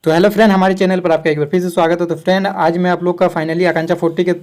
तो hello friend, हमारे channel पर आपका एक बार फिर से स्वागत है। तो फ्रेंड, आज मैं आप लोग का फाइनली आकांक्षा 40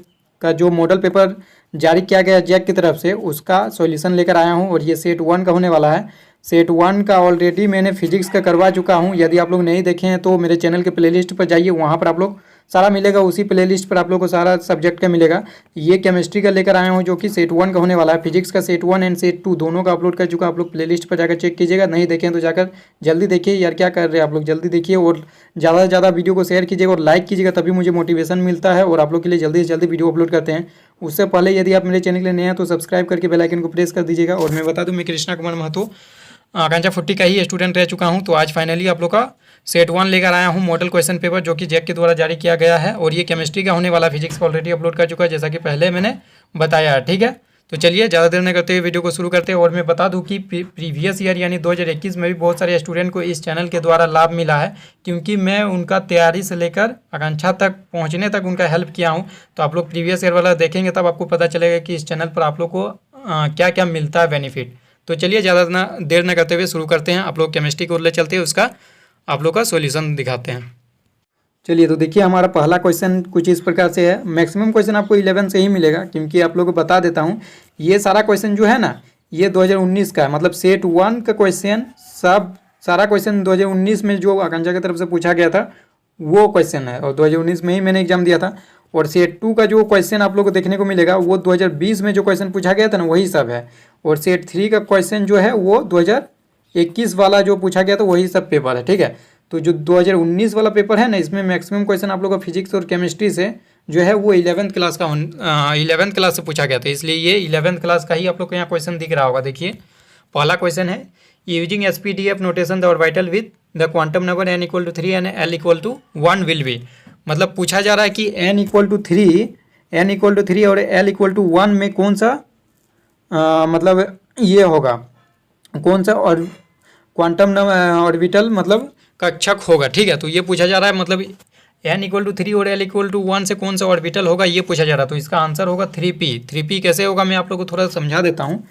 का जो मॉडल पेपर जारी किया गया जैक की तरफ से उसका सॉल्यूशन लेकर आया हूं और ये सेट 1 का होने वाला है। सेट 1 का ऑलरेडी मैंने फिजिक्स का करवा चुका हूं। यदि आप लोग नहीं देखे हैं तो मेरे चैनल के प्लेलिस्ट पर जाइए, वहां पर आप लोग सारा मिलेगा। उसी प्लेलिस्ट पर आप लोग को सारा सब्जेक्ट का मिलेगा। ये केमिस्ट्री का लेकर आया हूँ जो कि सेट 1 का होने वाला है। फिजिक्स का सेट 1 एंड सेट 2 दोनों का अपलोड कर चुका। आप लोग प्लेलिस्ट पर जाकर चेक कीजिएगा। नहीं देखें तो जाकर जल्दी देखिए। यार क्या कर रहे हैं आप लोग, जल्दी देखिए और ज़्यादा से ज़्यादा वीडियो को शेयर कीजिएगा और लाइक कीजिएगा, तभी मुझे मोटिवेशन मिलता है और आप लोग के लिए जल्दी से जल्दी वीडियो अपलोड करते हैं। उससे पहले यदि आप मेरे चैनल के लिए नए हैं तो सब्सक्राइब करके बेल आइकन को प्रेस कर दीजिएगा। और मैं बता दूं, मैं कृष्णा कुमार महतो आकांक्षा 40 का ही स्टूडेंट रह चुका हूं। तो आज फाइनली आप लोग का सेट 1 लेकर आया हूं मॉडल क्वेश्चन पेपर, जो कि जैक के द्वारा जारी किया गया है। और ये केमिस्ट्री का होने वाला, फिजिक्स का ऑलरेडी अपलोड कर चुका है जैसा कि पहले मैंने बताया है। ठीक है, तो चलिए ज़्यादा देर न करते हुए वीडियो को शुरू करते हैं। और मैं बता दूं कि प्रीवियस ईयर यानी 2021 में भी बहुत सारे स्टूडेंट को इस चैनल के द्वारा लाभ मिला है, क्योंकि मैं उनका तैयारी से लेकर आकांक्षा तक पहुंचने तक उनका हेल्प किया हूं। तो आप लोग प्रीवियस ईयर वाला देखेंगे तब आपको पता चलेगा कि इस चैनल पर आप लोग को क्या क्या मिलता है बेनिफिट। तो चलिए ज़्यादा देर न करते हुए शुरू करते हैं। आप लोग केमिस्ट्री को ले चलते हैं, उसका आप लोग का सॉल्यूशन दिखाते हैं। चलिए, तो देखिए हमारा पहला क्वेश्चन कुछ इस प्रकार से है। मैक्सिमम क्वेश्चन आपको 11 से ही मिलेगा, क्योंकि आप लोगों को बता देता हूँ ये सारा क्वेश्चन जो है ना, ये 2019 का है। मतलब सेट 1 का क्वेश्चन सारा क्वेश्चन 2019 में जो आकांक्षा की तरफ से पूछा गया था वो क्वेश्चन है, और 2019 में ही मैंने एग्जाम दिया था। और सेट 2 का जो क्वेश्चन आप लोग को देखने को मिलेगा वो 2020 में जो क्वेश्चन पूछा गया था ना, वही सब है। और सेट 3 का क्वेश्चन जो है वो 2021 वाला जो पूछा गया था वही सब पेपर है। ठीक है, तो जो 2019 वाला पेपर है ना, इसमें मैक्सिमम क्वेश्चन आप लोग का फिजिक्स और केमिस्ट्री से जो है वो 11th क्लास का 11th क्लास से पूछा गया था, इसलिए ये 11th क्लास का ही आप लोग को यहाँ क्वेश्चन दिख रहा होगा। देखिए पहला क्वेश्चन है, using SPDF notation the orbital with the quantum number n = 3 and l = 1 will be. मतलब पूछा जा रहा है कि n = 3 और l = 1 में कौन सा मतलब ये होगा, कौन सा और क्वांटम ऑर्बिटल मतलब कक्षक होगा। ठीक है, तो ये पूछा जा रहा है, मतलब n = 3 और l = 1 से कौन सा ऑर्बिटल होगा ये पूछा जा रहा है। तो इसका आंसर होगा 3p। 3p कैसे होगा मैं आप लोग को थोड़ा समझा देता हूँ।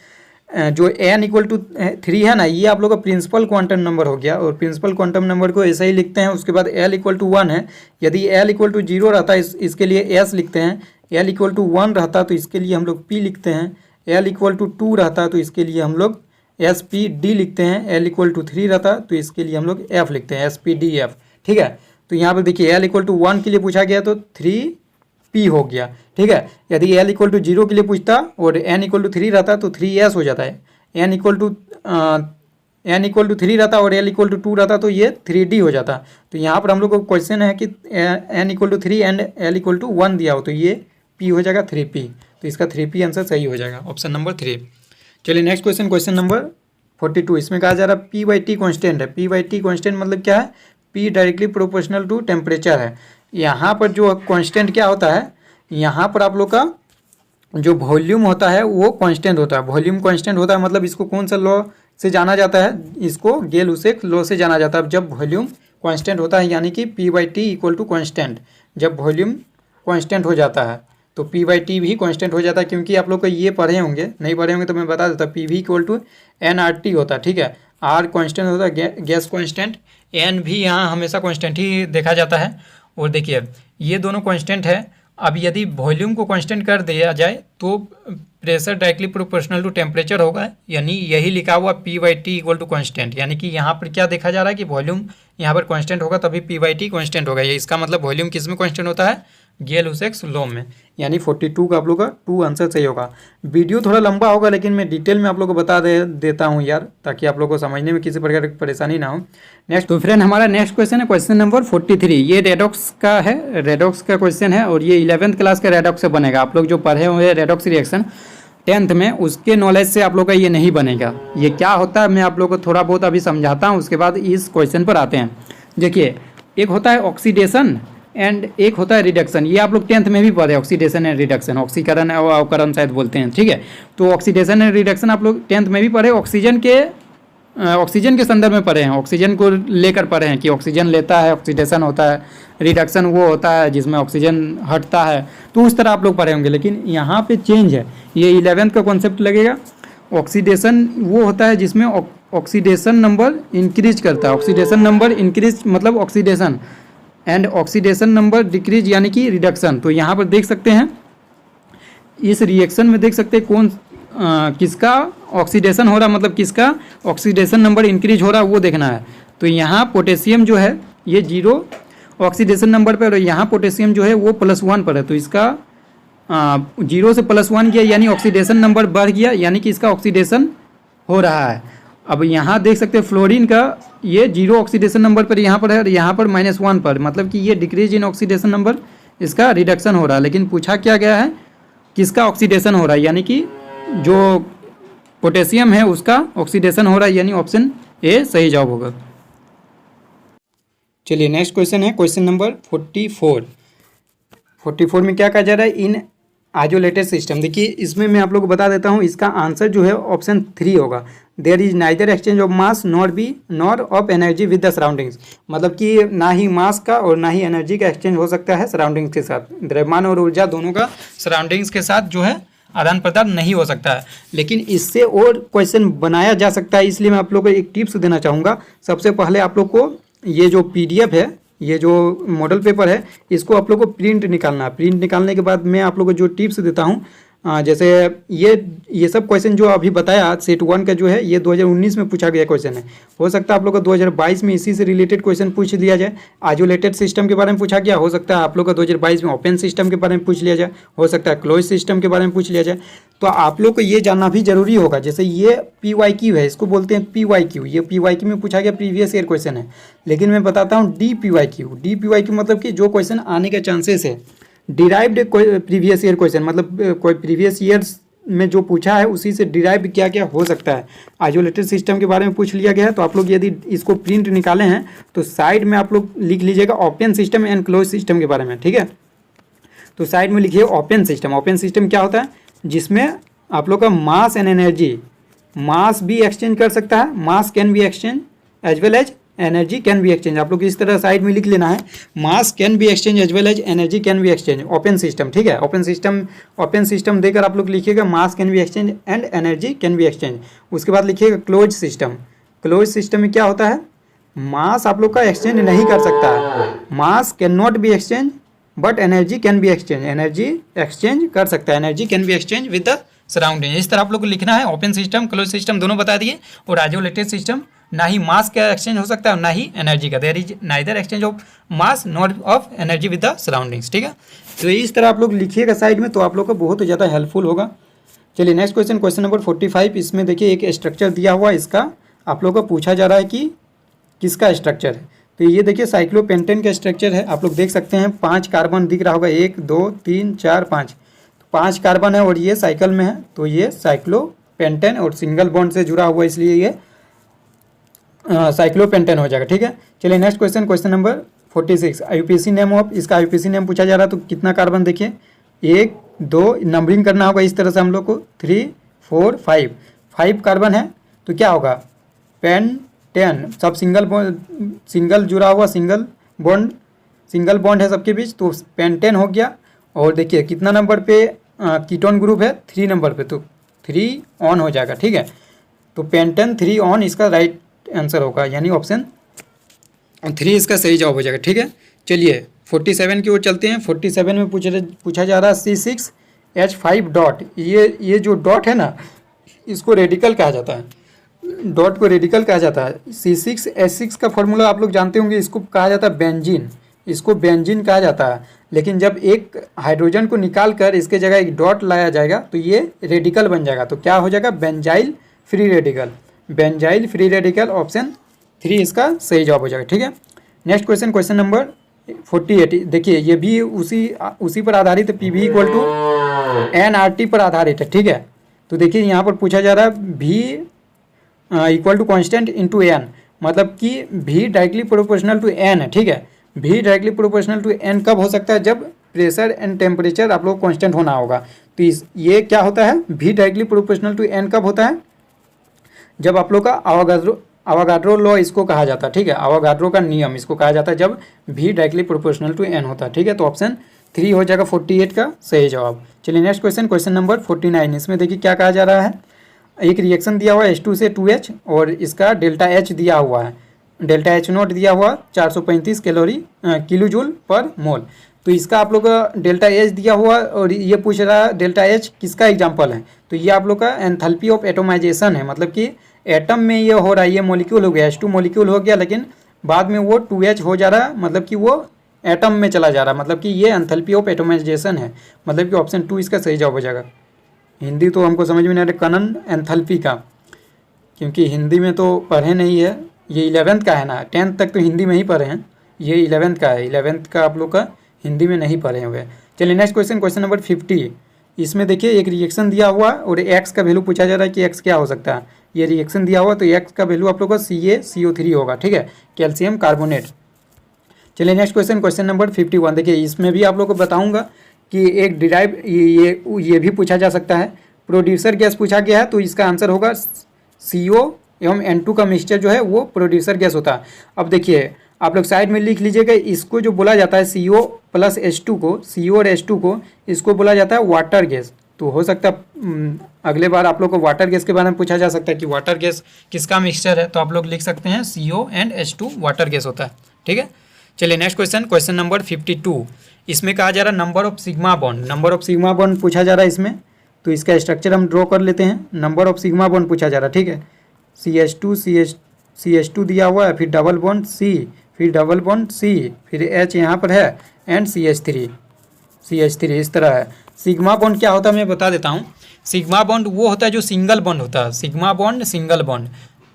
जो n = 3 है ना, ये आप लोग का प्रिंसिपल क्वांटम नंबर हो गया, और प्रिंसिपल क्वांटम नंबर को ऐसा ही लिखते हैं। उसके बाद l = 1 है। यदि l = 0 रहता है इसके लिए s लिखते हैं, l = 1 रहता तो इसके लिए हम लोग p लिखते हैं, l = 2 रहता तो इसके लिए हम लोग SPD लिखते हैं, l = 3 रहता तो इसके लिए हम लोग f लिखते हैं, SPDF। ठीक है, तो यहाँ पर देखिए l = 1 के लिए पूछा गया तो 3p हो गया। ठीक है, यदि l = 0 के लिए पूछता और n = 3 रहता तो 3s हो जाता है। n = 3 रहता और l = 2 रहता तो ये 3d हो जाता। तो यहाँ पर हम लोग को क्वेश्चन है कि n = 3 एंड l = 1 दिया हो, तो ये p हो जाएगा 3p। तो इसका 3p आंसर सही हो जाएगा, ऑप्शन नंबर 3। चलिए नेक्स्ट क्वेश्चन, क्वेश्चन नंबर 42। इसमें कहा जा रहा है P/T कॉन्स्टेंट है। P/T कॉन्स्टेंट मतलब क्या है, P directly proportional to temperature है। यहाँ पर जो कॉन्स्टेंट क्या होता है, यहाँ पर आप लोग का जो वॉल्यूम होता है वो कांस्टेंट होता है। वॉल्यूम कांस्टेंट होता है, मतलब इसको कौन सा लॉ से जाना जाता है, इसको गेल-लुसेक लॉ से जाना जाता है। जब वॉल्यूम कांस्टेंट होता है यानी कि P/T = कांस्टेंट, जब वॉल्यूम कांस्टेंट हो जाता है तो P/T भी कांस्टेंट हो जाता है। क्योंकि आप लोग को ये पढ़े होंगे, नहीं पढ़े होंगे तो मैं बता देता, PV = nRT होता है। ठीक है, R कांस्टेंट होता है, गैस कांस्टेंट, N भी यहाँ हमेशा कांस्टेंट ही देखा जाता है। और देखिए ये दोनों कांस्टेंट है। अब यदि वॉल्यूम को कांस्टेंट कर दिया जाए तो pressure directly proportional to temperature होगा, यानी यही लिखा हुआ P/T = कांस्टेंट। यानी कि यहाँ पर क्या देखा जा रहा है कि वॉल्यूम यहाँ पर कांस्टेंट होगा तभी P/T कांस्टेंट होगा। ये इसका मतलब वॉल्यूम किस में कांस्टेंट होता है, गेल-लुसेक लॉ में। यानी 42 का आप लोग का 2 आंसर सही होगा। वीडियो थोड़ा लंबा होगा लेकिन मैं डिटेल में आप लोग को बता देता हूँ यार, ताकि आप लोग को समझने में किसी प्रकार की परेशानी ना हो। नेक्स्ट, तो फ्रेंड हमारा नेक्स्ट क्वेश्चन है क्वेश्चन नंबर 43। ये रेडॉक्स का है, रेडॉक्स का क्वेश्चन है, और ये 11th क्लास का रेडॉक्स से बनेगा। आप लोग जो पढ़े हुए हैं रेडॉक्स रिएक्शन 10th में, उसके नॉलेज से आप लोग का ये नहीं बनेगा। ये क्या होता है मैं आप लोग को थोड़ा बहुत अभी समझाता हूँ, उसके बाद इस क्वेश्चन पर आते हैं। देखिए एक होता है ऑक्सीडेशन एंड एक होता है रिडक्शन। ये आप लोग 10th में भी पढ़े, ऑक्सीडेशन एंड रिडक्शन, ऑक्सीकरण और अवकरण शायद बोलते हैं। ठीक है, तो ऑक्सीडेशन एंड रिडक्शन आप लोग 10th में भी पढ़े, ऑक्सीजन के संदर्भ में पढ़े हैं, ऑक्सीजन को लेकर पढ़े हैं कि ऑक्सीजन लेता है, ऑक्सीडेशन होता है, रिडक्शन वो होता है जिसमें ऑक्सीजन हटता है। तो उस तरह आप लोग पढ़े होंगे। लेकिन यहाँ पे चेंज है, ये 11th का कॉन्सेप्ट लगेगा। ऑक्सीडेशन वो होता है जिसमें ऑक्सीडेशन नंबर इंक्रीज करता है। ऑक्सीडेशन नंबर इंक्रीज मतलब oxidation and oxidation number decrease यानी कि रिडक्शन। तो यहाँ पर देख सकते हैं इस रिएक्शन में देख सकते हैं किसका ऑक्सीडेशन हो रहा, मतलब किसका ऑक्सीडेशन नंबर इंक्रीज हो रहा है वो देखना है। तो यहाँ पोटेशियम जो है ये 0 ऑक्सीडेशन नंबर पर, और यहाँ पोटेशियम जो है वो +1 पर है। तो इसका 0 से +1 किया यानी ऑक्सीडेशन नंबर बढ़ गया, यानी कि इसका ऑक्सीडेशन हो रहा है। अब यहाँ देख सकते हैं फ्लोरीन का ये 0 ऑक्सीडेशन नंबर पर यहाँ पर है, और यहाँ पर -1 पर, मतलब कि ये डिक्रीज इन ऑक्सीडेशन नंबर, इसका रिडक्शन हो रहा है। लेकिन पूछा क्या गया है किसका ऑक्सीडेशन हो रहा है, यानी कि जो पोटेशियम है उसका ऑक्सीडेशन हो रहा है, यानी ऑप्शन ए सही जवाब होगा। चलिए नेक्स्ट क्वेश्चन है क्वेश्चन नंबर 44 में क्या कहा जा रहा है, इन आइसोलेटेड सिस्टम। देखिए इसमें मैं आप लोग को बता देता हूँ, इसका आंसर जो है ऑप्शन 3 होगा। There is neither exchange of mass nor of energy with the surroundings, मतलब कि ना ही मास का और ना ही एनर्जी का एक्सचेंज हो सकता है सराउंडिंग्स के साथ। द्रव्यमान और ऊर्जा दोनों का सराउंडिंग्स के साथ जो है आदान प्रदान नहीं हो सकता है। लेकिन इससे और क्वेश्चन बनाया जा सकता है, इसलिए मैं आप लोग को एक टिप्स देना चाहूँगा। सबसे पहले आप लोग को ये जो PDF है, ये जो मॉडल पेपर है, इसको आप लोग को प्रिंट निकालना है। प्रिंट निकालने के बाद मैं आप लोग को जो टिप्स देता हूँ, जैसे ये सब क्वेश्चन जो अभी बताया सेट 1 का जो है ये 2019 में पूछा गया क्वेश्चन है। हो सकता है आप लोग का 2022 में इसी से रिलेटेड क्वेश्चन पूछ लिया जाए। आइसोलेटेड सिस्टम के बारे में पूछा गया, हो सकता है आप लोग का 2022 में ओपन सिस्टम के बारे में पूछ लिया जाए, हो सकता है क्लोज सिस्टम के बारे में पूछ लिया जाए। तो आप लोग को ये जानना भी जरूरी होगा। जैसे ये PYQ है, इसको बोलते हैं PYQ, ये PYQ में पूछा गया प्रीवियस ईयर क्वेश्चन है। लेकिन मैं बताता हूँ DPYQ मतलब कि जो क्वेश्चन आने के चांसेस है। डिराइव्ड प्रीवियस ईयर क्वेश्चन, मतलब कोई प्रीवियस ईयर्स में जो पूछा है उसी से डिराइव क्या क्या हो सकता है। आइसोलेटेड सिस्टम के बारे में पूछ लिया गया है, तो आप लोग यदि इसको प्रिंट निकाले हैं तो साइड में आप लोग लिख लीजिएगा open system and close system के बारे में, ठीक है। तो साइड में लिखिए ओपन सिस्टम। ओपन सिस्टम क्या होता है, जिसमें आप लोग का मास एंड एनर्जी, मास भी एक्सचेंज कर सकता है, mass can be exchange as well as energy can be exchange. आप लोग इस तरह साइड में लिख लेना है, mass can be exchange as well as energy can be exchange, open system, ठीक है। ओपन सिस्टम देकर आप लोग लिखिएगा mass can be exchange and energy can be exchange. उसके बाद लिखिएगा क्लोज सिस्टम। क्लोज सिस्टम में क्या होता है, मास आप लोग का एक्सचेंज नहीं कर सकता है, mass can not be exchange but energy can be exchange, energy exchange कर सकता है, energy can be exchange with the surrounding. इस तरह आप लोग को लिखना है। ओपन सिस्टम क्लोज सिस्टम दोनों बता दिए। और आइसोलेटेड सिस्टम ना ही मास का एक्सचेंज हो सकता है और ना ही एनर्जी का, there is neither exchange of mass not of energy with the surroundings, ठीक है। तो इस तरह आप लोग लिखिएगा साइड में, तो आप लोग को बहुत ज़्यादा हेल्पफुल होगा। चलिए नेक्स्ट क्वेश्चन नंबर 45। इसमें देखिए एक स्ट्रक्चर दिया हुआ, इसका आप लोग को पूछा जा रहा है कि किसका स्ट्रक्चर है। तो ये देखिए साइक्लोपेंटेन का स्ट्रक्चर है। आप लोग देख सकते हैं 5 कार्बन दिख रहा होगा, 1 2 3 4 5, 5 कार्बन है और ये साइकिल में है। तो ये साइक्लोपेंटेन और सिंगल बॉन्ड से जुड़ा हुआ, इसलिए ये साइक्लोपेंटेन हो जाएगा, ठीक है। चलिए next question number 46। IUPAC name of, इसका IUPAC नेम पूछा जा रहा है। तो कितना कार्बन देखिए, 1 2 नंबरिंग करना होगा इस तरह से हम लोग को, 3 4 5 कार्बन है। तो क्या होगा, पेंटेन, सब सिंगल जुड़ा हुआ, सिंगल बॉन्ड है सबके बीच, तो पेंटेन हो गया। और देखिए कितना नंबर पे कीटोन ग्रुप है, 3 नंबर पे, तो 3 ऑन हो जाएगा, ठीक है। तो पेंटेन 3 ऑन इसका राइट आंसर होगा, यानी ऑप्शन 3 इसका सही जवाब हो जाएगा, ठीक है। चलिए 47 की ओर चलते हैं। 47 में पूछा जा रहा है C6H5 डॉट। ये जो डॉट है ना, इसको रेडिकल कहा जाता है, डॉट को रेडिकल कहा जाता है। C6H6 का फॉर्मूला आप लोग जानते होंगे, इसको कहा जाता है बेंजीन, इसको बेंजीन कहा जाता है। लेकिन जब एक हाइड्रोजन को निकाल कर इसके जगह एक डॉट लाया जाएगा तो ये रेडिकल बन जाएगा। तो क्या हो जाएगा, benzyl free radical, benzyl free radical, option 3 इसका सही जवाब हो जाएगा, ठीक है। Next question number 48। देखिए ये भी उसी पर आधारित है, PV = nRT पर आधारित है, ठीक है। तो देखिए यहाँ पर पूछा जा रहा है V = कॉन्स्टेंट इंटू n, मतलब कि V directly proportional to n है, ठीक है। V directly proportional to n कब हो सकता है, जब प्रेशर एंड टेम्परेचर आप लोग कांस्टेंट होना होगा। तो ये क्या होता है, V directly proportional to n कब होता है, जब आप लोग का अवागाड्रो लॉ इसको कहा जाता है, ठीक है। अवागाड्रो का नियम इसको कहा जाता है जब V directly proportional to n होता है, ठीक है। तो ऑप्शन 3 हो जाएगा 48 का सही जवाब। चलिए नेक्स्ट क्वेश्चन नंबर 49। इसमें देखिए क्या कहा जा रहा है, एक रिएक्शन दिया हुआ है H2 से 2H और इसका ΔH दिया हुआ है। डेल्टा एच नॉट दिया हुआ 435 किलो जूल पर मोल। तो इसका आप लोग का डेल्टा एच दिया हुआ और ये पूछ रहा है डेल्टा एच किसका एग्जांपल है, तो ये आप लोग का एंथैल्पी ऑफ एटोमाइजेशन है, मतलब कि एटम में ये हो रहा है, ये मॉलिक्यूल हो गया H2 मॉलिक्यूल हो गया, लेकिन बाद में वो 2H हो जा रहा है, मतलब कि वो एटम में चला जा रहा है, मतलब कि ये एंथैल्पी ऑफ एटोमाइजेशन है, मतलब कि ऑप्शन 2 इसका सही जवाब हो जाएगा। हिंदी तो हमको समझ में नहीं आ रहा कनन एंथैल्पी का, क्योंकि हिंदी में तो पढ़े नहीं है, ये 11th का है ना, 10th तक तो हिंदी में ही पढ़े हैं, ये 11th का है, 11th का आप लोग का हिंदी में नहीं पढ़े हुए। चलिए नेक्स्ट क्वेश्चन, क्वेश्चन नंबर 50। इसमें देखिए एक रिएक्शन दिया हुआ और एक्स का वैल्यू पूछा जा रहा है कि एक्स क्या हो सकता है। ये रिएक्शन दिया हुआ तो एक्स का वैल्यू आप लोग का CaCO3 होगा, ठीक है, कैल्शियम कार्बोनेट। चलिए नेक्स्ट क्वेश्चन, क्वेश्चन नंबर 51। देखिए इसमें भी आप लोग को बताऊंगा कि एक डिराइव ये भी पूछा जा सकता है। प्रोड्यूसर गैस पूछा गया है तो इसका आंसर होगा CO एवं N2 का मिक्सचर जो है वो प्रोड्यूसर गैस होता है। अब देखिए आप लोग साइड में लिख लीजिएगा, इसको जो बोला जाता है CO प्लस H2 को, CO और H2 को, इसको बोला जाता है वाटर गैस। तो हो सकता है अगले बार आप लोग को वाटर गैस के बारे में पूछा जा सकता है कि वाटर गैस किसका मिक्सचर है, तो आप लोग लिख सकते हैं CO and H2 water gas होता है, ठीक है। चलिए नेक्स्ट क्वेश्चन, क्वेश्चन नंबर 52। इसमें कहा जा रहा है number of sigma bond, number of sigma bond पूछा जा रहा है इसमें, तो इसका स्ट्रक्चर हम ड्रॉ कर लेते हैं। नंबर ऑफ सिग्मा बॉन्ड पूछा जा रहा है, ठीक है। CH2 दिया हुआ है, फिर डबल बॉन्ड C, फिर डबल बॉन्ड C, फिर H यहाँ पर है एंड CH3 इस तरह है। सिग्मा बॉन्ड क्या होता है मैं बता देता हूँ। सिग्मा बॉन्ड वो होता है जो सिंगल बॉन्ड होता है, सिग्मा बॉन्ड सिंगल बॉन्ड,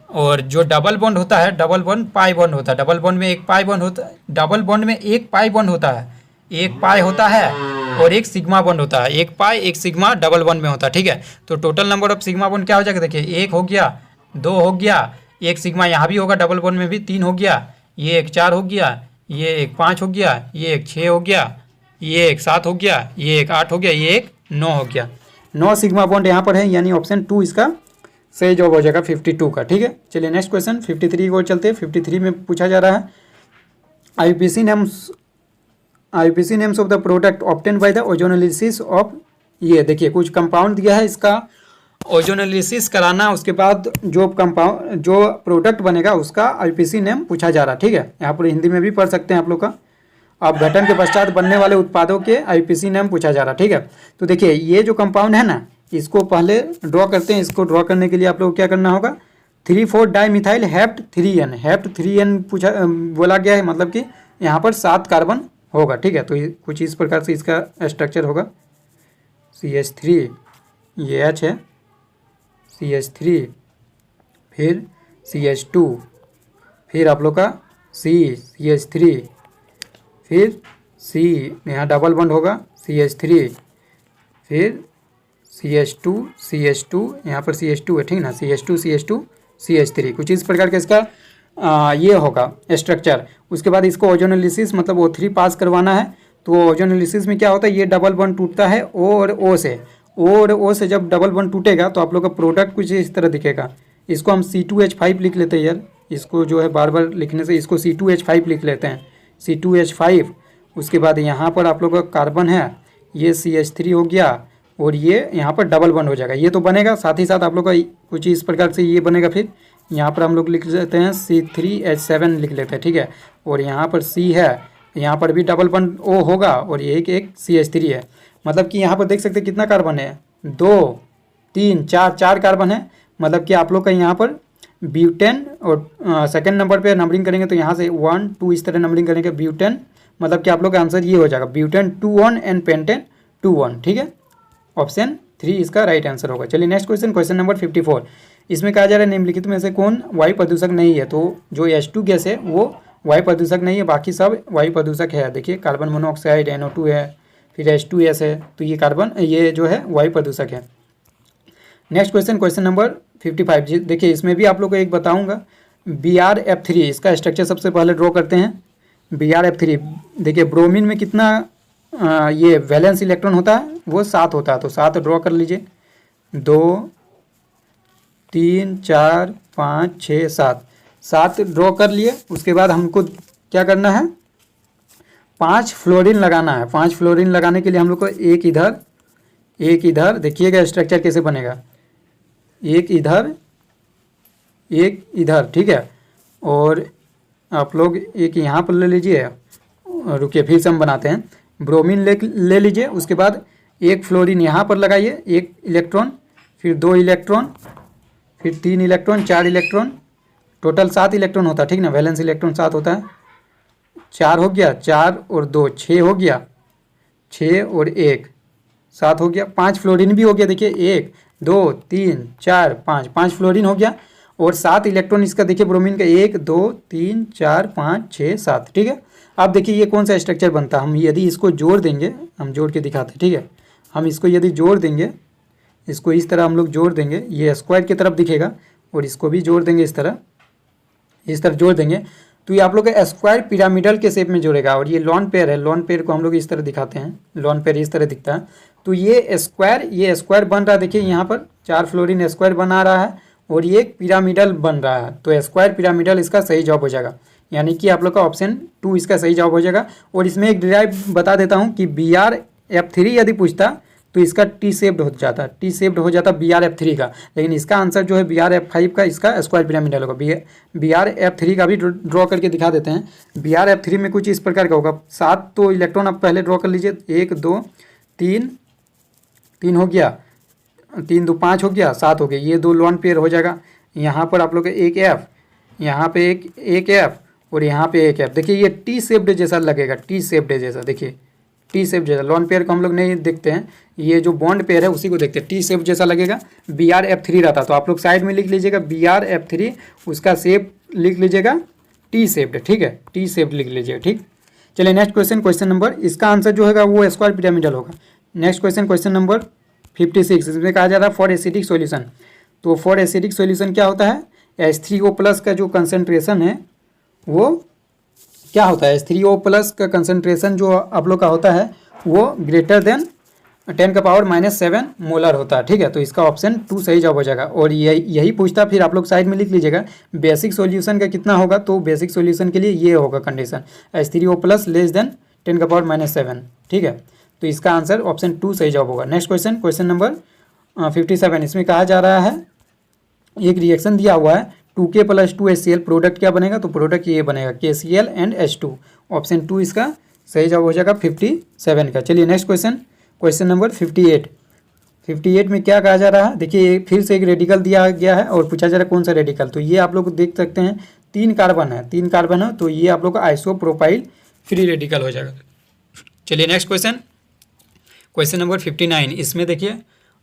और जो डबल बॉन्ड होता है डबल बॉन्ड पाई बॉन्ड होता है। डबल बॉन्ड में एक पाई बॉन्ड होता है, डबल बॉन्ड में एक पाई बॉन्ड होता है, एक पाई होता है और एक सिग्मा बॉन्ड होता है, एक पाई एक सिग्मा डबल बॉन्ड में होता है, ठीक है। तो total number of sigma bond क्या हो जाएगा, देखिए 1 हो गया, 2 हो गया, एक सिग्मा यहाँ भी होगा डबल बॉन्ड में भी 3 हो गया, ये एक 4 हो गया, ये एक 5 हो गया, ये एक 6 हो गया, ये एक 7 हो गया, ये एक 8 हो गया, ये एक 9 हो गया। 9 सिग्मा बॉन्ड यहाँ पर है, यानी ऑप्शन 2 इसका सही जवाब हो जाएगा 52 का, ठीक है। चलिए नेक्स्ट क्वेश्चन 53 की ओर चलते हैं। 53 में पूछा जा रहा है IUPAC names of the product obtain by the ozonolysis of, ये देखिए कुछ कंपाउंड दिया है, इसका ओजोनोलिसिस कराना, उसके बाद जो प्रोडक्ट बनेगा उसका IUPAC नेम पूछा जा रहा है, ठीक है। यहाँ पर हिंदी में भी पढ़ सकते हैं आप लोग का। अब गठन के पश्चात बनने वाले उत्पादों के IUPAC नेम पूछा जा रहा है, ठीक है। तो देखिए ये जो कंपाउंड है ना, इसको पहले ड्रॉ करते हैं। इसको ड्रॉ करने के लिए आप लोग को क्या करना होगा, 3,4 डाईमिथाइल हेप्ट 3N पूछा बोला गया है, मतलब कि यहाँ पर 7 कार्बन होगा, ठीक है। तो ये कुछ इस प्रकार से इसका स्ट्रक्चर होगा। CH3 ये H है, CH3 फिर CH2, फिर आप लोग का CH3, फिर C यहाँ डबल बॉन्ड होगा CH3, फिर CH2 यहाँ पर CH2 है, ठीक ना, CH2 CH3, कुछ इस प्रकार का इसका ये होगा स्ट्रक्चर। उसके बाद इसको ओजोनोलिसिस मतलब O3 पास करवाना है। तो ओजोनोलिसिस में क्या होता है, ये डबल बॉन्ड टूटता है O और O से, O और O से जब डबल बॉन्ड टूटेगा तो आप लोग का प्रोडक्ट कुछ इस तरह दिखेगा। इसको हम C2H5 लिख लेते हैं यार, इसको जो है बार बार लिखने से इसको C2H5 लिख लेते हैं, C2H5। उसके बाद यहाँ पर आप लोग का कार्बन है, ये CH3 हो गया और ये यहाँ पर डबल बॉन्ड हो जाएगा, ये तो बनेगा। साथ ही साथ आप लोग का कुछ इस प्रकार से ये बनेगा। फिर यहाँ पर हम लोग लिख लेते हैं C3H7 लिख लेते हैं, ठीक है। और यहाँ पर C है, यहाँ पर भी डबल बॉन्ड O होगा और ये एक CH3 है। मतलब कि यहाँ पर देख सकते हैं कितना कार्बन है, 2 3 4 कार्बन है। मतलब कि आप लोग का यहाँ पर ब्यूटेन, और सेकंड नंबर पे नंबरिंग करेंगे तो यहाँ से 1 2 इस तरह नंबरिंग करेंगे ब्यूटेन। मतलब कि आप लोग का आंसर ये हो जाएगा ब्यूटेन 2 1 एंड पेंटेन 2 1, ठीक है। ऑप्शन 3 इसका राइट आंसर होगा। चलिए नेक्स्ट क्वेश्चन, क्वेश्चन नंबर 54। इसमें कहा जा रहा है निम्नलिखित में से कौन वायु प्रदूषक नहीं है। तो जो H2 गैस है वो वायु प्रदूषक नहीं है, बाकी सब वायु प्रदूषक है। देखिए कार्बन मोनोऑक्साइड NO2 है, फिर H2S है, तो ये जो है वायु प्रदूषक है। Next question, question number 55। देखिए इसमें भी आप लोग को एक बताऊंगा, BrF3 इसका स्ट्रक्चर सबसे पहले ड्रॉ करते हैं। BrF3 देखिए ब्रोमीन में कितना ये वैलेंस इलेक्ट्रॉन होता है, वो 7 होता है। तो 7 ड्रॉ कर लीजिए, 2 3 4 5 6 7 ड्रॉ कर लिए। उसके बाद हमको क्या करना है, 5 फ्लोरीन लगाना है। 5 फ्लोरीन लगाने के लिए हम लोग को एक इधर देखिएगा स्ट्रक्चर कैसे बनेगा, एक इधर, ठीक है। और आप लोग एक यहाँ पर ले लीजिए, रुकिए फिर से हम बनाते हैं। ब्रोमीन ले लीजिए, उसके बाद एक फ्लोरीन यहाँ पर लगाइए, एक इलेक्ट्रॉन, फिर 2 इलेक्ट्रॉन, फिर 3 इलेक्ट्रॉन, 4 इलेक्ट्रॉन, टोटल 7 इलेक्ट्रॉन होता है, ठीक ना। वैलेंस इलेक्ट्रॉन 7 होता है। 4 हो गया, 4 और 2 6 हो गया, 6 और 1 7 हो गया। 5 फ्लोरीन भी हो गया, देखिए 1 2 3 4 5, 5 फ्लोरीन हो गया। और 7 इलेक्ट्रॉन इसका देखिए ब्रोमीन का, 1 2 3 4 5 6 7, ठीक है। अब देखिए ये कौन सा स्ट्रक्चर बनता है। हम यदि इसको जोड़ देंगे, हम जोड़ के दिखाते हैं, ठीक है। हम इसको यदि जोड़ देंगे, इसको इस तरह हम लोग जोड़ देंगे, ये स्क्वायर की तरफ दिखेगा, और इसको भी जोड़ देंगे इस तरफ जोड़ देंगे, तो ये आप लोग का स्क्वायर पिरामिडल के शेप में जोड़ेगा। और ये लॉन पेयर है, लॉन पेयर को हम लोग इस तरह दिखाते हैं, लॉन पेयर इस तरह दिखता है। तो ये स्क्वायर बन रहा है, देखिए यहाँ पर 4 फ्लोरीन स्क्वायर बना रहा है, और ये पिरामिडल बन रहा है। तो स्क्वायर पिरामिडल इसका सही जवाब हो जाएगा, यानी कि आप लोग का ऑप्शन 2 इसका सही जवाब हो जाएगा। और इसमें एक डिराइव बता देता हूँ कि BrF3 यदि पूछता तो इसका टी शेप्ड हो जाता, BrF3 का। लेकिन इसका आंसर जो है BrF5 का, इसका स्क्वायर पिरामिडल होगा। BrF3 का भी ड्रॉ करके दिखा देते हैं। BrF3 में कुछ इस प्रकार का होगा। 7 तो इलेक्ट्रॉन आप पहले ड्रॉ कर लीजिए, 1 2 3 हो गया, 3 2 5 हो गया, 7 हो गया। ये 2 लॉन पेयर हो जाएगा। यहाँ पर आप लोग एक F, यहाँ पे एक F, और यहाँ पे एक F। देखिए ये टी शेप्ड जैसा लगेगा, टी शेप्ड जैसा, देखिए टी शेप जैसा। लॉन पेयर को हम लोग नहीं देखते हैं, ये जो बॉन्ड पेयर है उसी को देखते हैं। टी शेप जैसा लगेगा, BrF3 रहता। तो आप लोग साइड में लिख लीजिएगा BrF3, उसका शेप लिख लीजिएगा टी शेप्ड, ठीक है, टी शेप्ड लिख लीजिएगा, ठीक। चलिए नेक्स्ट क्वेश्चन नंबर, इसका आंसर जो है वो स्क्वायर पिरामिडल होगा। नेक्स्ट क्वेश्चन नंबर 56, इसमें कहा जा रहा है फॉर एसिडिक सॉल्यूशन। तो फॉर एसिडिक सॉल्यूशन क्या होता है, H3O+ का जो कंसनट्रेशन है वो क्या होता है, H3O+ का कंसनट्रेशन जो आप लोग का होता है वो ग्रेटर देन 10⁻⁻7 मोलर होता है, ठीक है। तो इसका ऑप्शन 2 सही जवाब हो जाएगा। और यही पूछता, फिर आप लोग साइड में लिख लीजिएगा बेसिक सॉल्यूशन का कितना होगा। तो बेसिक सॉल्यूशन के लिए ये होगा कंडीशन, H3O+ लेस देन 10⁻⁻7, ठीक है। तो इसका आंसर ऑप्शन 2 सही जवाब होगा। नेक्स्ट क्वेश्चन नंबर 57, इसमें कहा जा रहा है एक रिएक्शन दिया हुआ है 2K+2HCl, प्रोडक्ट क्या बनेगा, तो प्रोडक्ट ये बनेगा KCl एंड H2। ऑप्शन 2 इसका सही जवाब हो जाएगा 57 का। चलिए नेक्स्ट क्वेश्चन नंबर 58 में क्या कहा जा रहा है, देखिए फिर से एक रेडिकल दिया गया है और पूछा जा रहा है कौन सा रेडिकल। तो ये आप लोग देख सकते हैं 3 कार्बन है, तो ये आप लोग का आइसोप्रोपाइल फ्री रेडिकल हो जाएगा। चलिए नेक्स्ट क्वेश्चन नंबर 59, इसमें देखिए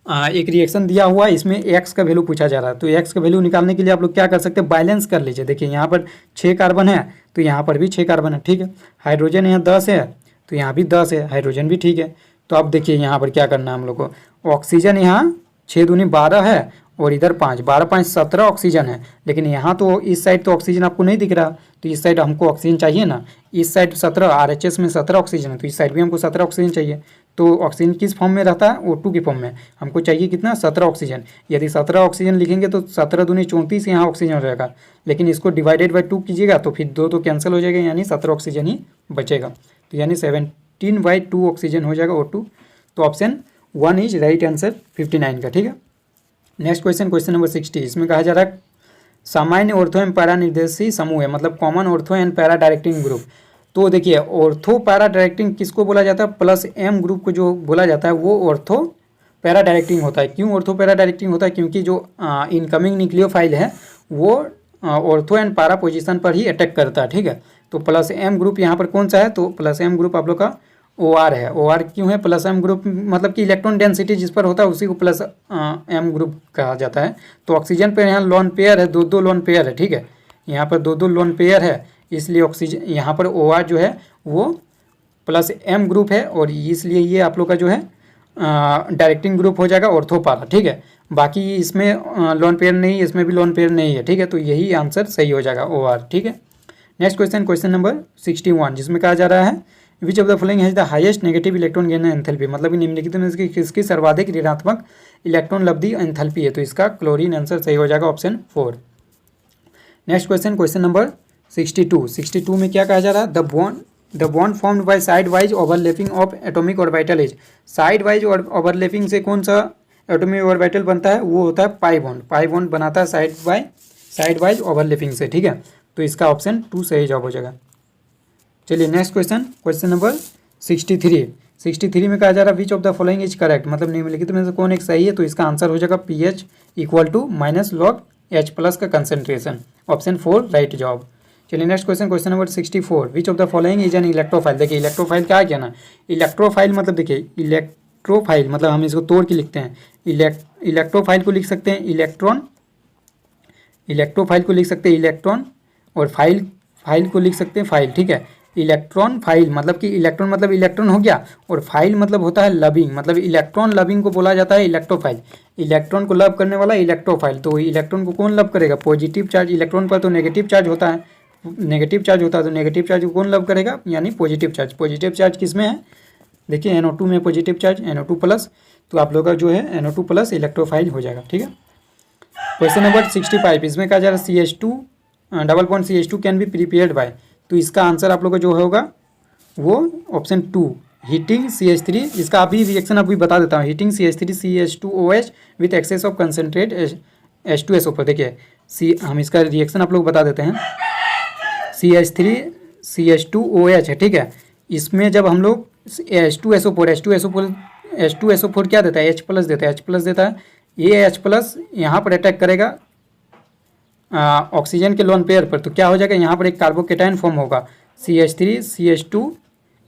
एक रिएक्शन दिया हुआ है, इसमें एक्स का वैल्यू पूछा जा रहा है। तो एक्स का वैल्यू निकालने के लिए आप लोग क्या कर सकते हैं, बैलेंस कर लीजिए। देखिए यहाँ पर 6 कार्बन है, तो यहाँ पर भी 6 कार्बन है, ठीक है। हाइड्रोजन यहाँ 10 है, तो यहाँ भी 10 है, हाइड्रोजन भी ठीक है। तो अब देखिए यहाँ पर क्या करना है हम लोग को, ऑक्सीजन यहाँ 6 दूनी 12 है, और इधर 5, 12 5 17 ऑक्सीजन है। लेकिन यहाँ तो इस साइड तो ऑक्सीजन आपको नहीं दिख रहा, तो इस साइड हमको ऑक्सीजन चाहिए ना। इस साइड 17, RHS में 17 ऑक्सीजन है, तो इस साइड भी हमको 17 ऑक्सीजन चाहिए। तो ऑक्सीजन किस फॉर्म में रहता है, O2 की फॉर्म में। हमको चाहिए कितना, 17 ऑक्सीजन। यदि 17 ऑक्सीजन लिखेंगे तो 17 दूनी 34 यहाँ ऑक्सीजन रहेगा। लेकिन इसको डिवाइडेड बाई 2 कीजिएगा तो फिर 2 तो कैंसिल हो जाएगा, यानी 17 ऑक्सीजन ही बचेगा। तो यानी 17/2 ऑक्सीजन हो जाएगा O2। तो ऑप्शन 1 इज राइट आंसर 59 का, ठीक है। नेक्स्ट क्वेश्चन नंबर 60, इसमें कहा जा रहा है सामान्य ऑर्थो एंड पैरा निर्देशी समूह है, मतलब common ortho and para directing group. तो देखिए ऑर्थो पैरा डायरेक्टिंग किसको बोला जाता है, +M ग्रुप को जो बोला जाता है वो ऑर्थो पैरा डायरेक्टिंग होता है। क्यों ऑर्थो पैरा डायरेक्टिंग होता है, क्योंकि जो इनकमिंग न्यूक्लियोफाइल है वो ऑर्थो एंड पैरा पोजीशन पर ही अटैक करता है, ठीक है। तो +M ग्रुप यहाँ पर कौन सा है, तो +M ग्रुप आप लोग का OR है। OR क्यों है +M ग्रुप, मतलब कि इलेक्ट्रॉन डेंसिटी जिस पर होता है उसी को +M ग्रुप कहा जाता है। तो ऑक्सीजन पर यहाँ लोन पेयर है, 2 लोन पेयर है, ठीक है। यहाँ पर 2 लोन पेयर है, इसलिए ऑक्सीजन यहाँ पर OR जो है वो +M ग्रुप है, और इसलिए ये आप लोग का जो है डायरेक्टिंग ग्रुप हो जाएगा ऑर्थो पैरा, ठीक है। बाकी इसमें लोन पेयर नहीं, इसमें भी लोन पेयर नहीं है, ठीक है। तो यही आंसर सही हो जाएगा OR, ठीक है। नेक्स्ट क्वेश्चन नंबर 61, जिसमें कहा जा रहा है विच of the following has the highest negative electron gain enthalpy, मतलब निम्नलिखित में से किसकी सर्वाधिक ऋणात्मक इलेक्ट्रॉन लब्धि एंथैल्पी है। तो इसका क्लोरीन आंसर सही हो जाएगा ऑप्शन 4। नेक्स्ट क्वेश्चन नंबर 62 में क्या कहा जा रहा है, the bond formed by side wise overlapping of atomic orbital is. Side wise overlapping से कौन सा एटॉमिक ऑर्बिटल बनता है, वो होता है पाई बॉन्ड। पाई बॉन्ड बनाता है साइड वाइज ओवरलैपिंग से, ठीक है। तो इसका ऑप्शन 2 सही जवाब हो जाएगा। चलिए नेक्स्ट क्वेश्चन नंबर 63 में कहा जा रहा है विच of the following is correct, मतलब निम्नलिखित में से कौन एक सही है, तो इसका आंसर हो जाएगा pH equal to minus log H+ का कंसेंट्रेशन, ऑप्शन 4 राइट जवाब। चलिए next question number 64 which of the following is an electrophile. देखिए इलेक्ट्रोफाइल क्या किया ना, इलेक्ट्रोफाइल मतलब देखिए इलेक्ट्रोफाइल मतलब हम इसको तोड़ के लिखते हैं, इलेक्ट्रोफाइल को लिख सकते हैं इलेक्ट्रॉन, इलेक्ट्रोफाइल को लिख सकते हैं इलेक्ट्रॉन, और फाइल को लिख सकते हैं फाइल, ठीक है। इलेक्ट्रॉन फाइल मतलब कि इलेक्ट्रॉन मतलब इलेक्ट्रॉन हो गया, और फाइल मतलब होता है लविंग, मतलब इलेक्ट्रॉन लविंग को बोला जाता है इलेक्ट्रोफाइल, इलेक्ट्रॉन को लव करने वाला इलेक्ट्रोफाइल। तो इलेक्ट्रॉन को कौन लव करेगा, पॉजिटिव चार्ज, इलेक्ट्रॉन पर तो नेगेटिव चार्ज होता है, नेगेटिव चार्ज होता है, तो नेगेटिव चार्ज को कौन लव करेगा, यानी पॉजिटिव चार्ज। पॉजिटिव चार्ज किस में है, देखिए NO2 में पॉजिटिव चार्ज NO2+, तो आप लोग का जो है NO2+ इलेक्ट्रोफाइल हो जाएगा, ठीक है। क्वेश्चन नंबर 65 इसमें कहा जा रहा है CH2 double bond CH2 can be prepared by, तो इसका आंसर आप लोग का जो होगा वो ऑप्शन 2 हीटिंग CH3, इसका अभी रिएक्शन अभी बता देता हूँ, heating CH3 CH2OH with access of concentrate H2SO पर। देखिए हम इसका रिएक्शन आप लोग बता देते हैं, CH3 CH2OH है, ठीक है। इसमें जब हम लोग H2SO4 क्या देता है, H+ देता है, H+ देता है, ये H+ यहाँ पर अटैक करेगा ऑक्सीजन के लोन पेयर पर, तो क्या हो जाएगा, यहाँ पर एक कार्बोकेटाइन फॉर्म होगा CH3 CH2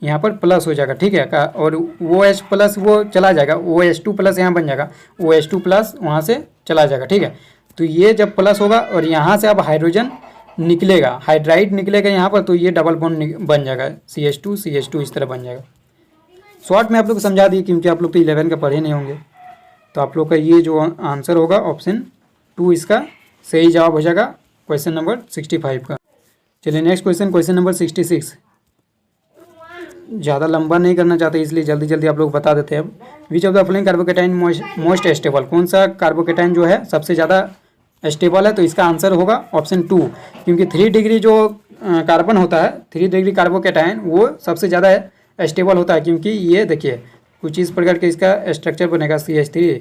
यहाँ पर प्लस हो जाएगा, ठीक है। और OH+ वो चला जाएगा, OH2+ यहाँ बन जाएगा, OH2+ वहाँ से चला जाएगा, ठीक है। तो ये जब प्लस होगा और यहाँ से अब हाइड्रोजन निकलेगा, हाइड्राइड निकलेगा यहाँ पर, तो ये डबल बॉन्ड बन जाएगा CH2 इस तरह बन जाएगा। शॉर्ट में आप लोग को समझा दिए क्योंकि आप लोग तो 11 का पढ़े नहीं होंगे, तो आप लोग का ये जो आंसर होगा ऑप्शन 2 इसका सही जवाब हो जाएगा क्वेश्चन नंबर 65 का। चलिए नेक्स्ट क्वेश्चन नंबर 66, ज़्यादा लंबा नहीं करना चाहते इसलिए जल्दी जल्दी आप लोग बता देते हैं। अब विच of the following carbocation most stable, कौन सा कार्बोकेटाइन जो है सबसे ज़्यादा स्टेबल है, तो इसका आंसर होगा ऑप्शन 2, क्योंकि 3 डिग्री जो कार्बन होता है, 3 डिग्री कार्बोकेटाइन वो सबसे ज़्यादा स्टेबल होता है, क्योंकि ये देखिए कुछ इस प्रकार के इसका स्ट्रक्चर बनेगा, CH3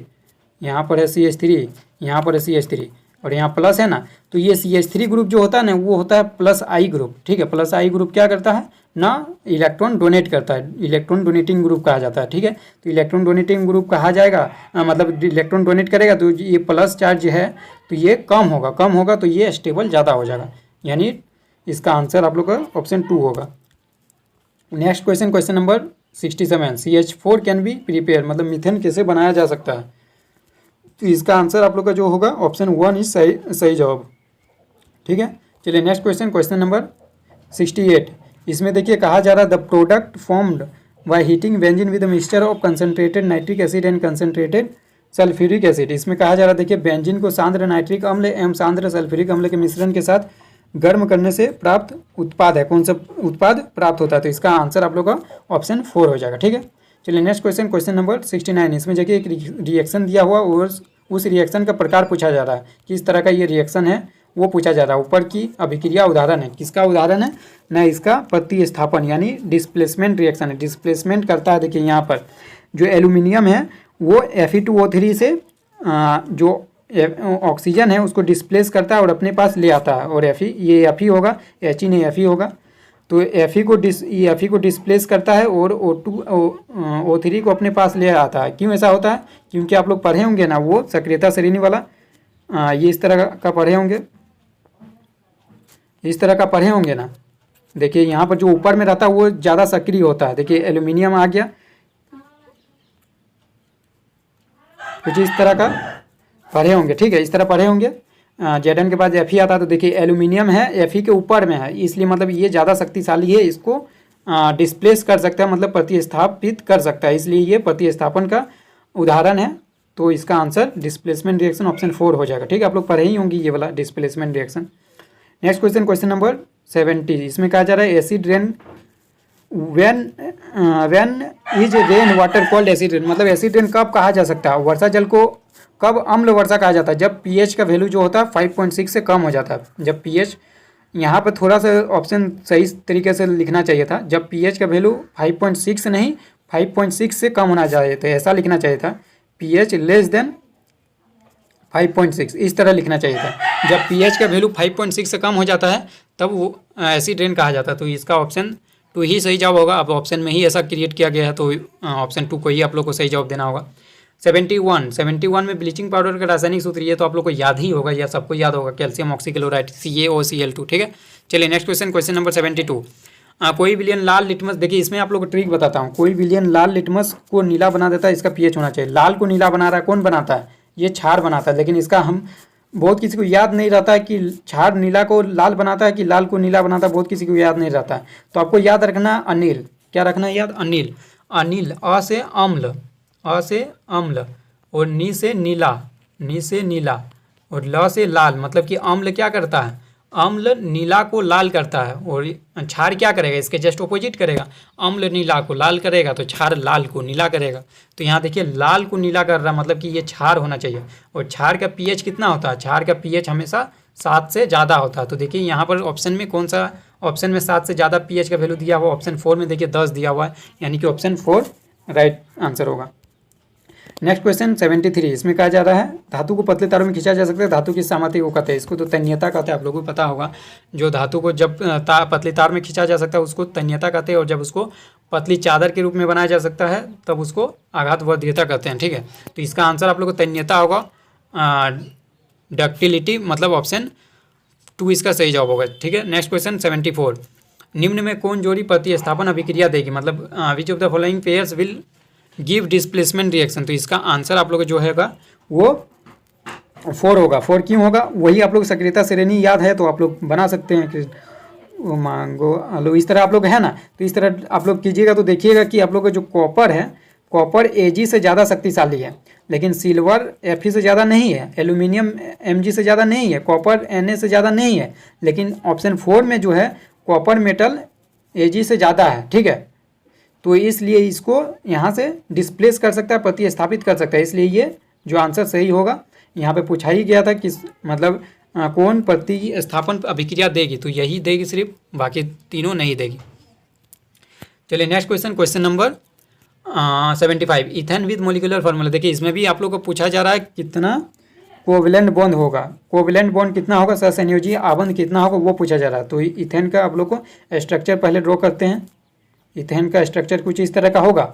यहाँ पर है, CH3 यहाँ पर है, CH3 और यहाँ प्लस है ना, तो ये CH3 ग्रुप जो होता है ना वो होता है +I ग्रुप, ठीक है। +I ग्रुप क्या करता है ना, इलेक्ट्रॉन डोनेट करता है, इलेक्ट्रॉन डोनेटिंग ग्रुप कहा जाता है, ठीक है। तो इलेक्ट्रॉन डोनेटिंग ग्रुप कहा जाएगा, मतलब इलेक्ट्रॉन डोनेट करेगा तो ये प्लस चार्ज है तो ये कम होगा तो ये स्टेबल ज़्यादा हो जाएगा, यानी इसका आंसर आप लोग का ऑप्शन 2 होगा। Next question number 67 CH4 can be prepare, मतलब मीथेन कैसे बनाया जा सकता है, तो इसका आंसर आप लोग का जो होगा ऑप्शन 1 इज सही जवाब, ठीक है। चलिए नेक्स्ट क्वेश्चन नंबर 68, इसमें देखिए कहा जा रहा है the product formed by heating benzene with mixture of concentrated nitric acid and concentrated sulphuric acid. इसमें कहा जा रहा है देखिए बेंजीन को सांद्र नाइट्रिक अम्ल एवं सांद्र सल्फ्यूरिक अम्ल के मिश्रण के साथ गर्म करने से प्राप्त उत्पाद है, कौन सा उत्पाद प्राप्त होता है, तो इसका आंसर आप लोग का ऑप्शन 4 हो जाएगा, ठीक है। चलिए नेक्स्ट क्वेश्चन नंबर 69, इसमें देखिए एक रिएक्शन दिया हुआ और उस रिएक्शन का प्रकार पूछा जा रहा है, किस तरह का ये रिएक्शन है वो पूछा जा रहा है। ऊपर की अभिक्रिया उदाहरण है, किसका उदाहरण है ना, इसका प्रतिस्थापन यानी डिस्प्लेसमेंट रिएक्शन है, डिस्प्लेसमेंट करता है। देखिए यहाँ पर जो एल्यूमिनियम है वो Fe2O3 से जो ऑक्सीजन है उसको डिस्प्लेस करता है और अपने पास ले आता है, और ये Fe होगा, He नहीं Fe होगा, तो Fe को डिस्प्लेस करता है और O3 को अपने पास ले आता है। क्यों ऐसा होता है, क्योंकि आप लोग पढ़े होंगे ना वो सक्रियता श्रेणी वाला, ये इस तरह का पढ़े होंगे, इस तरह का पढ़े होंगे ना। देखिए यहाँ पर जो ऊपर में रहता है वो ज़्यादा सक्रिय होता है, देखिए एल्यूमिनियम आ गया, कुछ इस तरह का पढ़े होंगे, ठीक है, इस तरह पढ़े होंगे। Zn के बाद Fe आता है, तो देखिए एल्यूमिनियम है Fe के ऊपर में है, इसलिए मतलब ये ज़्यादा शक्तिशाली है, इसको डिस्प्लेस कर सकता है, मतलब प्रतिस्थापित कर सकता है, इसलिए ये प्रतिस्थापन का उदाहरण है। तो इसका आंसर डिस्प्लेसमेंट रिएक्शन ऑप्शन 4 हो जाएगा, ठीक है। आप लोग पढ़े ही होंगे ये वाला displacement reaction. Next question number 70, इसमें कहा जा रहा है acid rain when is rain water called acid rain, मतलब एसिड रेन कब कहा जा सकता है, वर्षा जल को कब अम्ल वर्षा कहा जाता है, जब pH का वैल्यू जो होता है 5.6 से कम हो जाता है। जब pH, यहाँ पर थोड़ा सा ऑप्शन सही तरीके से लिखना चाहिए था, जब pH का वैल्यू 5.6 नहीं 5.6 से कम होना चाहिए था, ऐसा लिखना चाहिए था, pH लेस देन 5.6 इस तरह लिखना चाहिए था। जब pH का वैल्यू 5.6 से कम हो जाता है तब वो एसिड रेन कहा जाता है। तो इसका ऑप्शन 2 ही सही जवाब होगा। अब ऑप्शन में ही ऐसा क्रिएट किया गया है तो ऑप्शन 2 को ही आप लोग को सही जवाब देना होगा। 71 में ब्लीचिंग पाउडर का रासायनिक सूत्र, ये तो आप लोग को याद ही होगा, या सबको याद होगा, कैल्शियम ऑक्सीक्लोराइड CaOCl2। ठीक है, चलिए नेक्स्ट क्वेश्चन नंबर 72। कोई विलियन लाल लिटमस, देखिए इसमें आप लोग को ट्रिक बताता हूँ। कोई विलियन लाल लिटमस को नीला बना देता है, इसका पीएच होना चाहिए। लाल को नीला बना रहा है, कौन बनाता है? ये क्षार बनाता है। लेकिन इसका हम बहुत किसी को याद नहीं रहता है कि क्षार नीला को लाल बनाता है कि लाल को नीला बनाता है, बहुत किसी को याद नहीं रहता है। तो आपको याद रखना अनिल, क्या रखना है याद? अनिल। अनिल, अ से अम्ल, अ से अम्ल, और नी से नीला, नी से नीला, और ल से लाल, मतलब कि अम्ल क्या करता है? अम्ल नीला को लाल करता है, और क्षार क्या करेगा? इसके जस्ट ऑपोजिट करेगा। अम्ल नीला को लाल करेगा तो क्षार लाल को नीला करेगा। तो यहाँ देखिए लाल को नीला कर रहा, मतलब कि ये क्षार होना चाहिए। और क्षार का पीएच कितना होता है? क्षार का पीएच हमेशा 7 से ज़्यादा होता है। तो देखिए यहाँ पर ऑप्शन में कौन सा ऑप्शन में 7 से ज़्यादा पीएच का वैल्यू दिया हुआ? ऑप्शन 4 में देखिए 10 दिया हुआ है, यानी कि ऑप्शन 4 राइट आंसर होगा। नेक्स्ट क्वेश्चन 73, इसमें कहा जा रहा है धातु को पतले तारों में खींचा जा सकता है, धातु की सामर्थ्य को कहते हैं। इसको तो तन्यता कहते हैं, आप लोगों को पता होगा। जो धातु को जब पतली तार में खींचा जा सकता है उसको तन्यता कहते हैं, और जब उसको पतली चादर के रूप में बनाया जा सकता है तब उसको आघातवर्धीयता कहते हैं। ठीक है, तो इसका आंसर आप लोग को तन्यता होगा, डक्टिलिटी, मतलब ऑप्शन 2 इसका सही जवाब होगा। ठीक है, नेक्स्ट क्वेश्चन 74, निम्न में कौन जोड़ी प्रतिस्थापन अभिक्रिया देगी? मतलब विच of the following pairs will give displacement reaction? तो इसका आंसर आप लोग जो हैगा वो 4 होगा। 4 क्यों होगा? वही आप लोग सक्रियता श्रेणी याद है तो आप लोग बना सकते हैं कि मांगो आलू, इस तरह आप लोग है ना, तो इस तरह आप लोग कीजिएगा तो देखिएगा कि आप लोग का जो कॉपर है, कॉपर Ag से ज़्यादा शक्तिशाली है, लेकिन सिल्वर Fe से ज़्यादा नहीं है, एल्यूमिनियम Mg से ज़्यादा नहीं है, कॉपर Na से ज़्यादा नहीं है, लेकिन ऑप्शन 4 में जो है कॉपर मेटल Ag से ज़्यादा है। ठीक है, तो इसलिए इसको यहाँ से डिस्प्लेस कर सकता है, प्रतिस्थापित कर सकता है, इसलिए ये जो आंसर सही होगा। यहाँ पे पूछा ही गया था कि मतलब कौन प्रतिस्थापन अभिक्रिया देगी, तो यही देगी सिर्फ, बाकी तीनों नहीं देगी। चलिए next question number 75, ethane with molecular formula. देखिए इसमें भी आप लोग को पूछा जा रहा है कितना कोवेलेंट बॉन्ड होगा, कोवेलेंट बॉन्ड कितना होगा, सहसंयोजी आबंध कितना होगा, वो पूछा जा रहा है। तो इथेन का आप लोग को स्ट्रक्चर पहले ड्रॉ करते हैं। इथेन का स्ट्रक्चर कुछ इस तरह का होगा,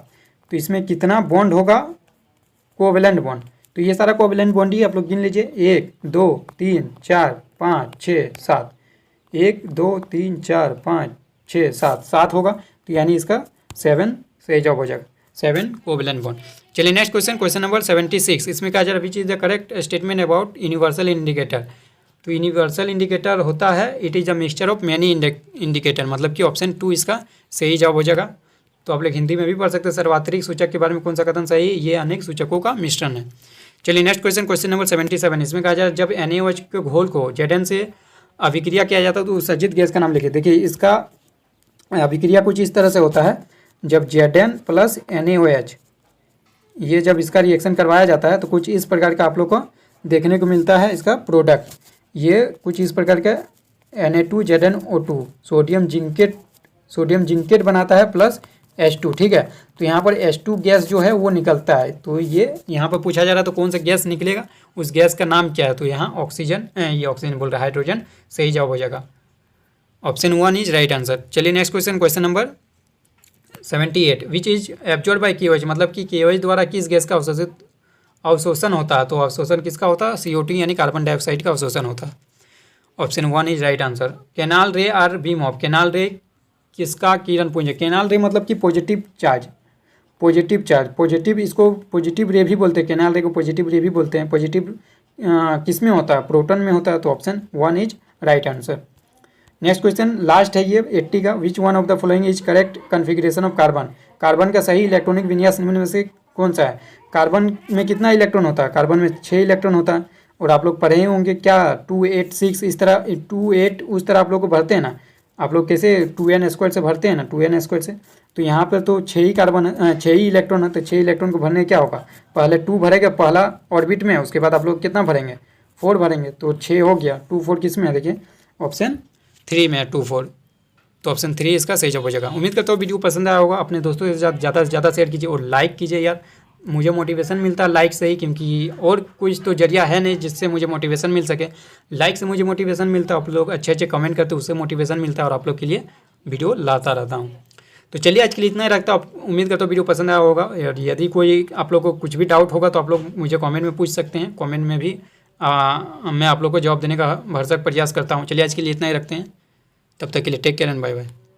तो इसमें कितना बॉन्ड होगा, कोवेलेंट बॉन्ड। तो ये सारा कोवेलेंट बॉन्ड ही आप लोग गिन लीजिए, 1 2 3 4 5 6 7, 1 2 3 4 5 6 7, 7 होगा। तो यानी इसका 7 सही जवाब हो जाएगा, 7 कोवेलेंट बॉन्ड। चलिए नेक्स्ट क्वेश्चन नंबर 76, इसमें कहा जा रहा है which is the correct statement about universal indicator. तो यूनिवर्सल इंडिकेटर होता है it is a mixture of many indicator, मतलब कि ऑप्शन 2 इसका सही जवाब हो जाएगा। तो आप लोग हिंदी में भी पढ़ सकते हैं, सर्वात्रिक सूचक के बारे में कौन सा कथन सही है? ये अनेक सूचकों का मिश्रण है। चलिए नेक्स्ट क्वेश्चन नंबर 77, इसमें कहा जाए जब NaOH के घोल को Zn से अभिक्रिया किया जाता है तो उत्सर्जित गैस का नाम लिखिए। देखिए इसका अभिक्रिया कुछ इस तरह से होता है, जब Zn प्लस NaOH ये जब इसका रिएक्शन करवाया जाता है तो कुछ इस प्रकार का आप लोग को देखने को मिलता है इसका प्रोडक्ट। ये कुछ इस प्रकार का Na2ZnO2 सोडियम जिंकेट बनाता है प्लस H2। ठीक है, तो यहाँ पर H2 गैस जो है वो निकलता है। तो ये यहाँ पर पूछा जा रहा है तो कौन सा गैस निकलेगा, उस गैस का नाम क्या है? तो यहाँ ऑक्सीजन, ये ऑक्सीजन बोल रहा है, हाइड्रोजन सही जवाब हो जाएगा, ऑप्शन 1 इज राइट आंसर। चलिए next question number 78, which is absorb by KOH, मतलब कि KOH द्वारा किस गैस का अवशोषण होता है? तो अवशोषण किसका होता है? CO2 यानी कार्बन डाइऑक्साइड का अवशोषण होता है, option 1 is right answer. Canal रे आर बीम ऑफ, कैनाल रे किसका किरण पुंज है? कैनाल रे मतलब कि पॉजिटिव चार्ज, पॉजिटिव इसको पॉजिटिव रे भी बोलते हैं, कैनाल रे को पॉजिटिव रे भी बोलते हैं। पॉजिटिव किस में होता है? प्रोटॉन में होता है, तो option 1 is right answer. Next question last है ये 80 का, which one of the following is correct configuration of carbon. Carbon का सही इलेक्ट्रॉनिक विन्यास निम्न में से कौन सा है? कार्बन में कितना इलेक्ट्रॉन होता है? कार्बन में 6 इलेक्ट्रॉन होता है, और आप लोग पढ़े ही होंगे क्या 2 8 6 इस तरह 2 8 उस तरह आप लोग को भरते हैं ना, आप लोग कैसे 2n² से भरते हैं ना, 2n² से। तो यहाँ पर तो 6 ही कार्बन 6 ही इलेक्ट्रॉन है, तो 6 इलेक्ट्रॉन को भरने क्या होगा? पहले 2 भरेगा पहला ऑर्बिट में, उसके बाद आप लोग कितना भरेंगे? 4 भरेंगे, तो 6 हो गया। 2 4 किस में है? देखिए ऑप्शन 3 में है 2 4, तो ऑप्शन 3 इसका सही जवाब हो जाएगा। उम्मीद करता हूँ वीडियो पसंद आया होगा, अपने दोस्तों के साथ ज़्यादा से ज़्यादा शेयर कीजिए और लाइक कीजिए यार, मुझे मोटिवेशन मिलता है लाइक से ही, क्योंकि और कुछ तो जरिया है नहीं जिससे मुझे मोटिवेशन मिल सके। लाइक से मुझे मोटिवेशन मिलता है, आप लोग अच्छे अच्छे कमेंट करते हो उससे मोटिवेशन मिलता है और आप लोग के लिए वीडियो लाता रहता हूँ। तो चलिए आज के लिए इतना ही रखता हूँ। उम्मीद करता हूँ वीडियो पसंद आया होगा, और यदि कोई आप लोग को कुछ भी डाउट होगा तो आप लोग मुझे कमेंट में पूछ सकते हैं। कमेंट में भी मैं आप लोग को जवाब देने का भरसक प्रयास करता हूँ। चलिए आज के लिए इतना ही रखते हैं, तब तक के लिए take care and bye bye.